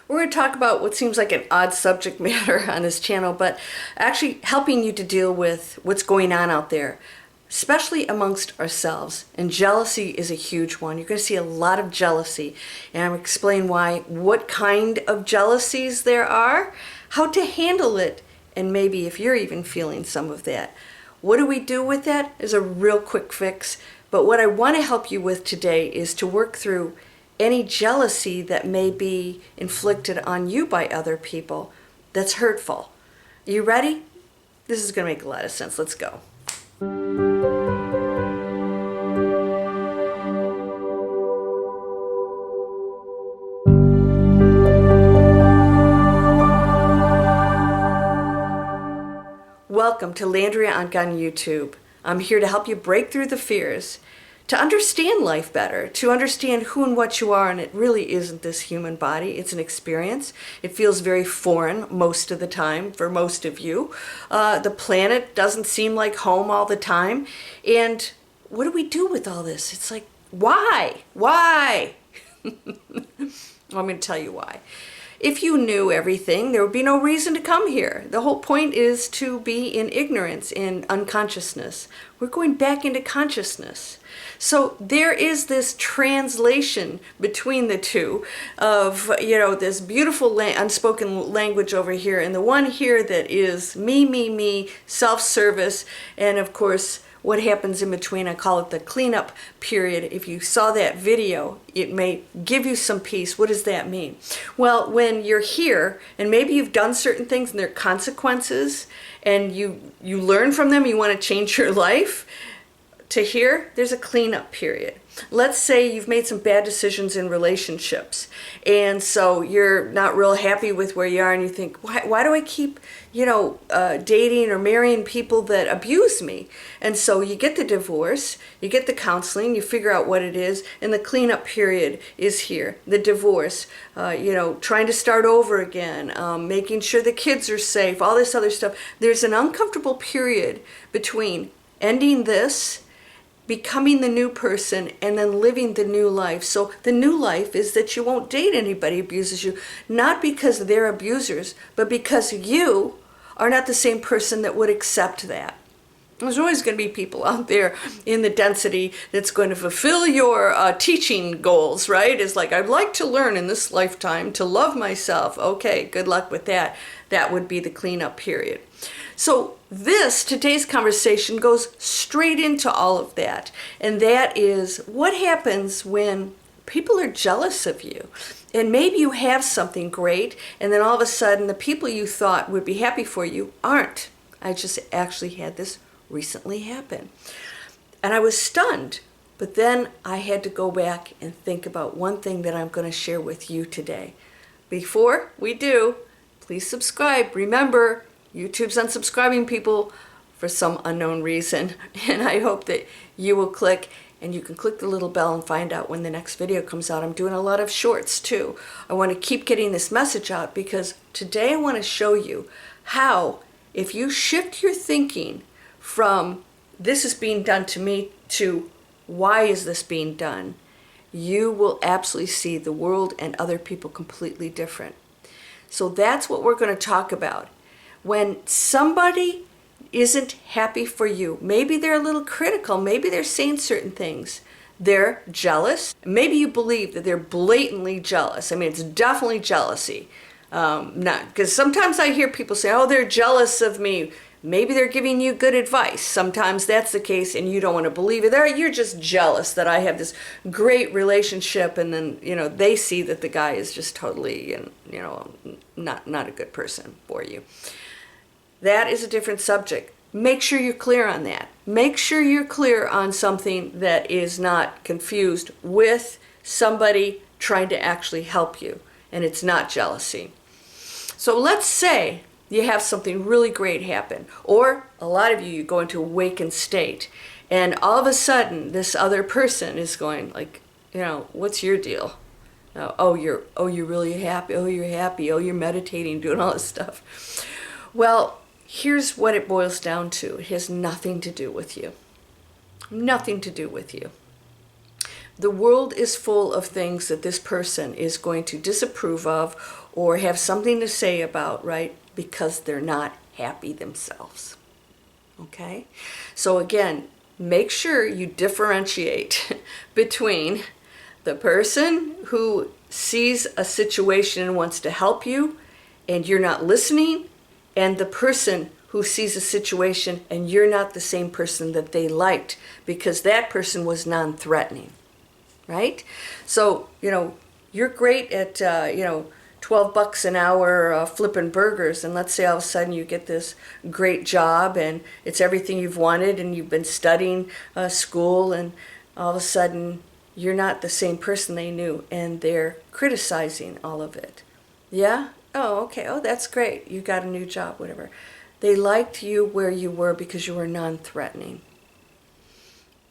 We're going to talk about what seems like an odd subject matter on this channel, but actually helping you to deal with what's going on out there, especially amongst ourselves. And jealousy is a huge one. You're going to see a lot of jealousy, and I'm going to explain why, what kind of jealousies there are, how to handle it, and maybe if you're even feeling some of that. What do we do with that? Is a real quick fix. But what I want to help you with today is to work through any jealousy that may be inflicted on you by other people that's hurtful. Are you ready? This is going to make a lot of sense. Let's go. Welcome to Landria Onkka on YouTube. I'm here to help you break through the fears, to understand life better, to understand who and what you are, and it really isn't this human body. It's an experience. It feels very foreign most of the time for most of you. The planet doesn't seem like home all the time. And what do we do with all this? It's like, why? Why? I'm going to tell you why. If you knew everything, there would be no reason to come here. The whole point is to be in ignorance, in unconsciousness. We're going back into consciousness. So there is this translation between the two of, this beautiful unspoken language over here, and the one here that is me, self-service, and of course, what happens in between. I call it the cleanup period. If you saw that video, it may give you some peace. What does that mean? Well, when you're here, and maybe you've done certain things and there are consequences, and you learn from them, you want to change your life, to here, there's a cleanup period. Let's say you've made some bad decisions in relationships, and so you're not real happy with where you are, and you think, why do I keep, dating or marrying people that abuse me? And so you get the divorce, you get the counseling, you figure out what it is, and the cleanup period is here. The divorce, trying to start over again, making sure the kids are safe, all this other stuff. There's an uncomfortable period between ending this, becoming the new person, and then living the new life. So the new life is that you won't date anybody who abuses you, not because they're abusers, but because you are not the same person that would accept that. There's always going to be people out there in the density that's going to fulfill your teaching goals, right? It's like, I'd like to learn in this lifetime to love myself. Okay, good luck with that. That would be the cleanup period. So today's conversation goes straight into all of that. And that is what happens when people are jealous of you. And maybe you have something great, and then all of a sudden the people you thought would be happy for you aren't. I just actually had this recently happen. And I was stunned. But then I had to go back and think about one thing that I'm going to share with you today. Before we do, please subscribe. Remember, YouTube's unsubscribing people for some unknown reason, and I hope that you will click, and you can click the little bell and find out when the next video comes out. I'm doing a lot of shorts too. I want to keep getting this message out because today I want to show you how, if you shift your thinking from this is being done to me to why is this being done, you will absolutely see the world and other people completely different. So that's what we're going to talk about. When somebody isn't happy for you, maybe they're a little critical, maybe they're saying certain things, they're jealous, maybe you believe that they're blatantly jealous. I mean, it's definitely jealousy. Not because sometimes I hear people say, oh, they're jealous of me. Maybe they're giving you good advice. Sometimes that's the case and you don't want to believe it. You're just jealous that I have this great relationship, and then, they see that the guy is just totally, not a good person for you. That is a different subject. Make sure you're clear on that. Make sure you're clear on something that is not confused with somebody trying to actually help you, and it's not jealousy. So let's say you have something really great happen, or a lot of you go into awakened state, and all of a sudden this other person is going like, what's your deal? You're really happy. Oh, you're happy. Oh, you're meditating, doing all this stuff. Well, here's what it boils down to. It has nothing to do with you. Nothing to do with you. The world is full of things that this person is going to disapprove of or have something to say about, right? Because they're not happy themselves. Okay? So again, make sure you differentiate between the person who sees a situation and wants to help you and you're not listening, and the person who sees a situation and you're not the same person that they liked because that person was non-threatening, right? So, you're great at, 12 bucks an hour flipping burgers, and let's say all of a sudden you get this great job and it's everything you've wanted and you've been studying school, and all of a sudden you're not the same person they knew and they're criticizing all of it. Yeah? Oh, okay. Oh, that's great. You got a new job, whatever. They liked you where you were because you were non-threatening.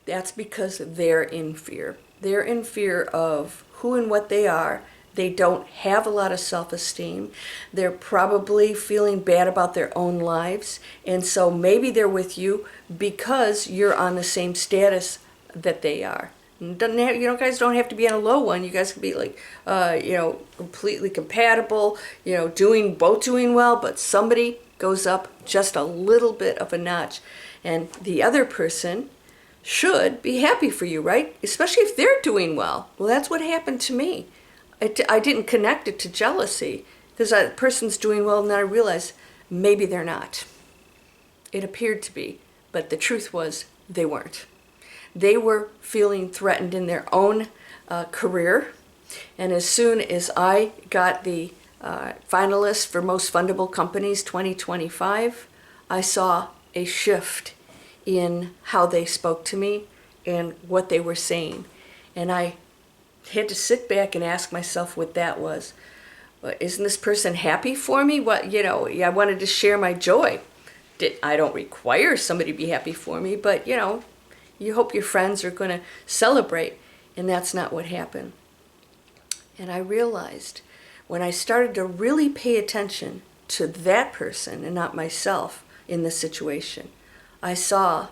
That's because they're in fear. They're in fear of who and what they are. They don't have a lot of self-esteem. They're probably feeling bad about their own lives. And so maybe they're with you because you're on the same status that they are. Doesn't have, guys don't have to be on a low one. You guys can be like, completely compatible, both doing well, but somebody goes up just a little bit of a notch. And the other person should be happy for you, right? Especially if they're doing well. Well, that's what happened to me. I didn't connect it to jealousy because that person's doing well, and then I realized maybe they're not. It appeared to be, but the truth was they weren't. They were feeling threatened in their own career, and as soon as I got the finalist for Most Fundable Companies 2025, I saw a shift in how they spoke to me and what they were saying. And I had to sit back and ask myself what that was. Isn't this person happy for me? I wanted to share my joy. I don't require somebody to be happy for me, but you hope your friends are going to celebrate, and that's not what happened. And I realized when I started to really pay attention to that person and not myself in the situation, I saw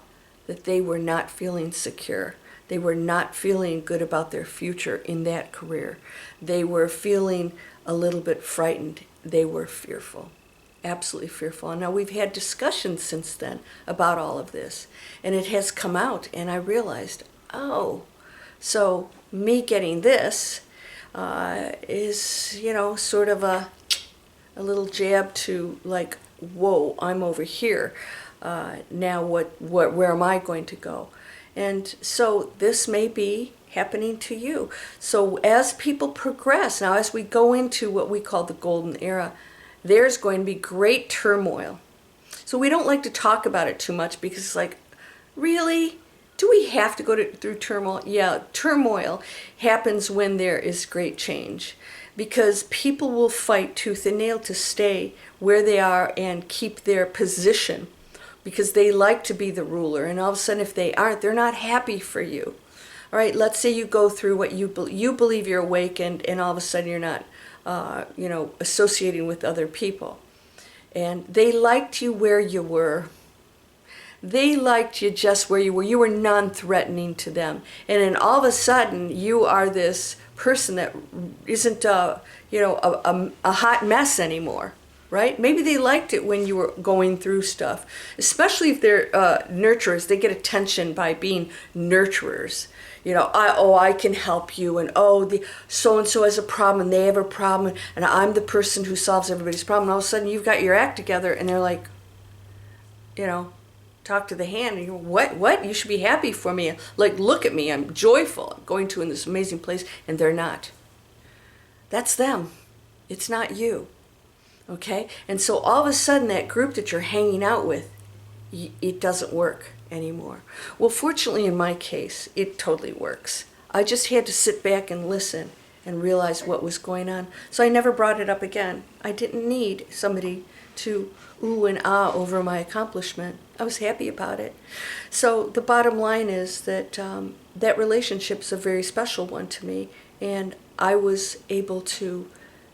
that they were not feeling secure. They were not feeling good about their future in that career. They were feeling a little bit frightened. They were fearful, absolutely fearful. And now we've had discussions since then about all of this, and it has come out, and I realized, so me getting this is, sort of a little jab to like, whoa, I'm over here. Now where am I going to go? And so this may be happening to you. So as people progress, now as we go into what we call the golden era, there's going to be great turmoil. So we don't like to talk about it too much because it's like, really? Do we have to go through turmoil? Yeah, turmoil happens when there is great change, because people will fight tooth and nail to stay where they are and keep their position, because they like to be the ruler. And all of a sudden, if they aren't, they're not happy for you. All right, let's say you go through what you believe you're awake, and all of a sudden you're not, associating with other people. And they liked you where you were. They liked you just where you were. You were non-threatening to them. And then all of a sudden, you are this person that isn't, a hot mess anymore. Right? Maybe they liked it when you were going through stuff, especially if they're nurturers. They get attention by being nurturers. I can help you, and the so-and-so has a problem, and they have a problem, and I'm the person who solves everybody's problem. And all of a sudden, you've got your act together, and they're like, talk to the hand, and you're, what? You should be happy for me. Like, look at me, I'm joyful. I'm going to in this amazing place, and they're not. That's them. It's not you. Okay? And so all of a sudden that group that you're hanging out with, it doesn't work anymore. Well, fortunately in my case, it totally works. I just had to sit back and listen and realize what was going on. So I never brought it up again. I didn't need somebody to ooh and ah over my accomplishment. I was happy about it. So the bottom line is that that relationship's a very special one to me, and I was able to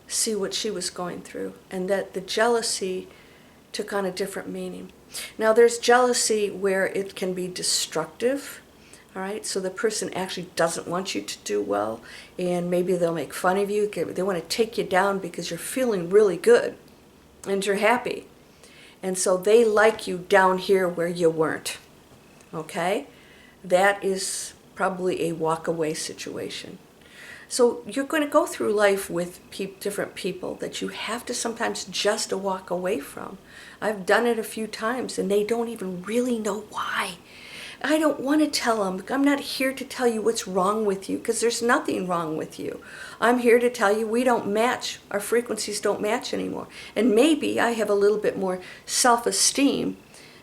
see what she was going through, and that the jealousy took on a different meaning. Now there's jealousy where it can be destructive, All right, so the person actually doesn't want you to do well, and maybe they'll make fun of you. They want to take you down because you're feeling really good and you're happy. And so they like you down here where you weren't. Okay? That is probably a walk away situation. So you're going to go through life with different people that you have to sometimes just walk away from. I've done it a few times and they don't even really know why. I don't want to tell them. I'm not here to tell you what's wrong with you, because there's nothing wrong with you. I'm here to tell you we don't match. Our frequencies don't match anymore. And maybe I have a little bit more self-esteem.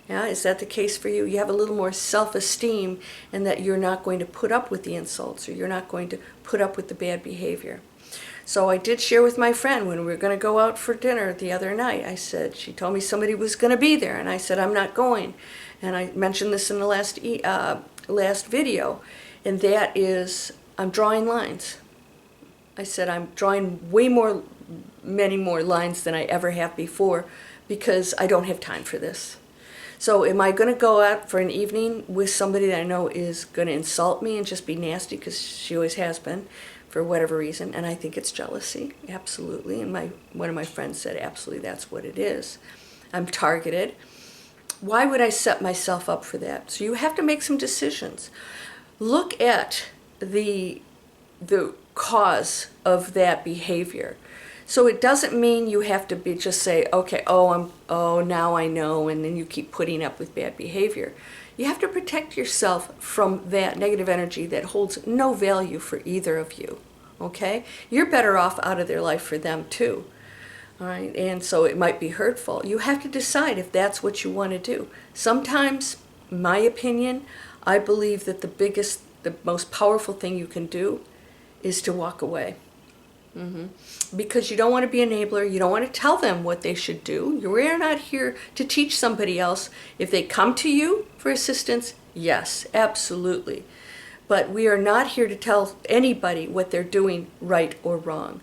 Yeah, is that the case for you? You have a little more self-esteem, and that you're not going to put up with the insults, or you're not going to put up with the bad behavior. So I did share with my friend when we were going to go out for dinner the other night. I said, she told me somebody was going to be there, and I said, I'm not going. And I mentioned this in the last video, and that is, I'm drawing lines. I said, I'm drawing many more lines than I ever have before, because I don't have time for this. So am I going to go out for an evening with somebody that I know is going to insult me and just be nasty, because she always has been, for whatever reason, and I think it's jealousy, absolutely. And one of my friends said, absolutely, that's what it is. I'm targeted. Why would I set myself up for that? So you have to make some decisions. Look at the cause of that behavior. So it doesn't mean you have to just say, okay, now I know, and then you keep putting up with bad behavior. You have to protect yourself from that negative energy that holds no value for either of you, okay? You're better off out of their life for them too, all right? And so it might be hurtful. You have to decide if that's what you want to do. Sometimes, in my opinion, I believe that the most powerful thing you can do is to walk away. Because you don't want to be an enabler. You don't want to tell them what they should do. We're not here to teach somebody else. If they come to you for assistance, yes, absolutely. But we are not here to tell anybody what they're doing right or wrong.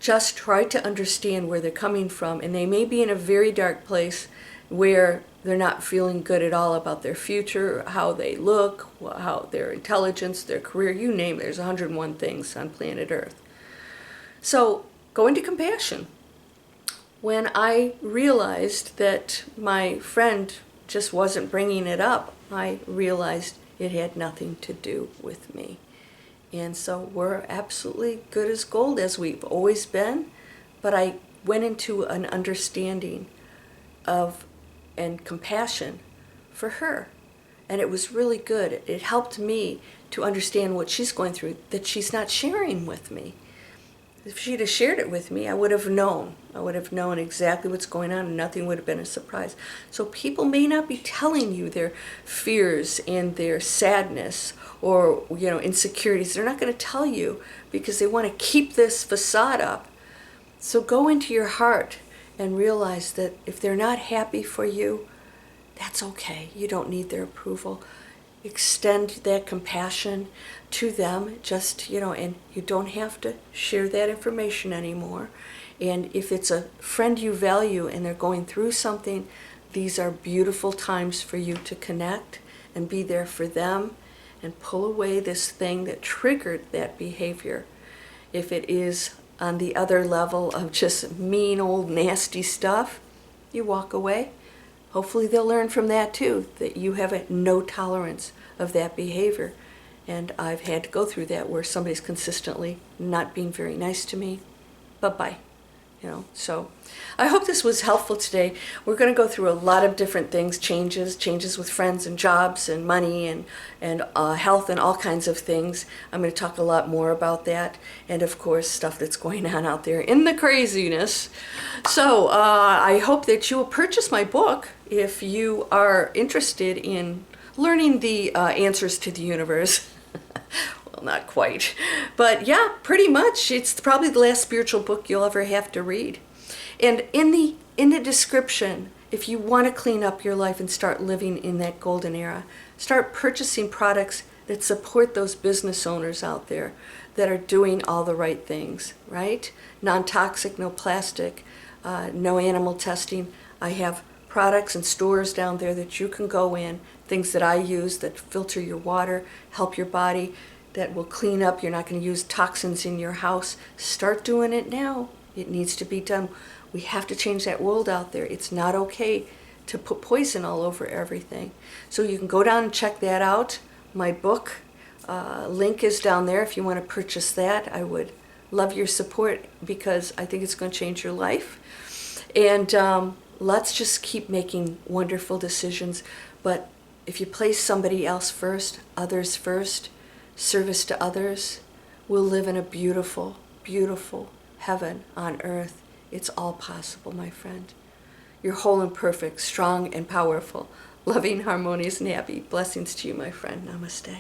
Just try to understand where they're coming from. And they may be in a very dark place where they're not feeling good at all about their future, how they look, how their intelligence, their career, you name it. There's 101 things on planet Earth. So go into compassion. When I realized that my friend just wasn't bringing it up, I realized it had nothing to do with me. And so we're absolutely good as gold, as we've always been. But I went into an understanding of and compassion for her. And it was really good. It helped me to understand what she's going through that she's not sharing with me. If she'd have shared it with me, I would have known. I would have known exactly what's going on, and nothing would have been a surprise. So people may not be telling you their fears and their sadness or, insecurities. They're not going to tell you because they want to keep this facade up. So go into your heart and realize that if they're not happy for you, that's okay. You don't need their approval. Extend that compassion to them, and you don't have to share that information anymore. And if it's a friend you value and they're going through something, these are beautiful times for you to connect and be there for them and pull away this thing that triggered that behavior. If it is on the other level of just mean old nasty stuff, you walk away. Hopefully they'll learn from that too, that you have a no tolerance of that behavior. And I've had to go through that where somebody's consistently not being very nice to me. Bye-bye. So I hope this was helpful today. We're going to go through a lot of different things, changes with friends and jobs and money and health and all kinds of things. I'm going to talk a lot more about that. And of course, stuff that's going on out there in the craziness. So I hope that you will purchase my book if you are interested in learning the answers to the universe. Well, not quite. But yeah, pretty much. It's probably the last spiritual book you'll ever have to read. And in the description, if you want to clean up your life and start living in that golden era, start purchasing products that support those business owners out there that are doing all the right things, right? Non-toxic, no plastic, no animal testing. I have products and stores down there that you can go in things that I use that filter your water, help your body, that will clean up. You're not going to use toxins in your house. Start doing it now. It needs to be done. We have to change that world out there. It's not okay to put poison all over everything. So you can go down and check that out. My book link is down there if you want to purchase that. I would love your support because I think it's going to change your life. And let's just keep making wonderful decisions. But if you place somebody else first, others first, service to others, we'll live in a beautiful, beautiful heaven on earth. It's all possible, my friend. You're whole and perfect, strong and powerful, loving, harmonious, and happy. Blessings to you, my friend. Namaste.